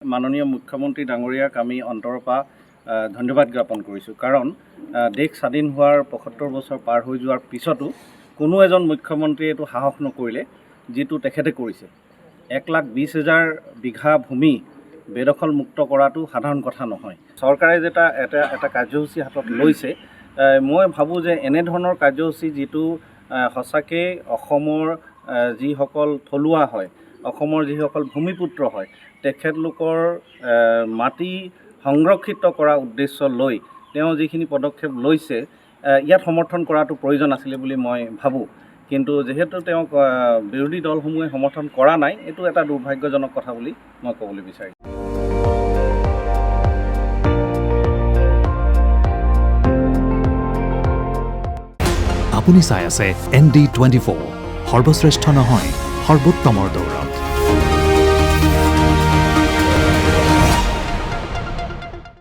মাননীয় মুখ্যমন্ত্ৰী ডাঙৰীয়াক আমি অন্তৰৰ পৰা ধন্যবাদ জ্ঞাপন কৰিছোঁ। কাৰণ দেশ স্বাধীন হোৱাৰ ৭৫ বছৰ পাৰ হৈ যোৱাৰ পিছতো কোনো এজন মুখ্যমন্ত্ৰীয়ে এইটো সাহস নকৰিলে যিটো তেখেতে কৰিছে। ১,২০,০০০ বিঘা ভূমি বেদখল মুক্ত কৰাটো সাধাৰণ কথা নহয়। চৰকাৰে যে এটা কাৰ্যসূচী হাতত লৈছে, মই ভাবোঁ যে এনেধৰণৰ কাৰ্যসূচী যিটো সঁচাকৈ অসমৰ যিসকল থলুৱা হয়, অসমৰ যিসকল ভূমিপুত্ৰ হয়, তেখেতলোকৰ মাটি সংৰক্ষিত কৰাৰ উদ্দেশ্য লৈ তেওঁ যিখিনি পদক্ষেপ লৈছে, ইয়াত সমৰ্থন কৰাটো প্ৰয়োজন আছিলে বুলি মই ভাবোঁ। কিন্তু যিহেতু তেওঁক বিৰোধী দলসমূহে সমৰ্থন কৰা নাই, এইটো এটা দুৰ্ভাগ্যজনক কথা বুলি মই ক'বলৈ বিচাৰিছোঁ। আপুনি চাই আছে ND24, সৰ্বশ্ৰেষ্ঠ নহয় সৰ্বোত্তমৰ দৌৰা।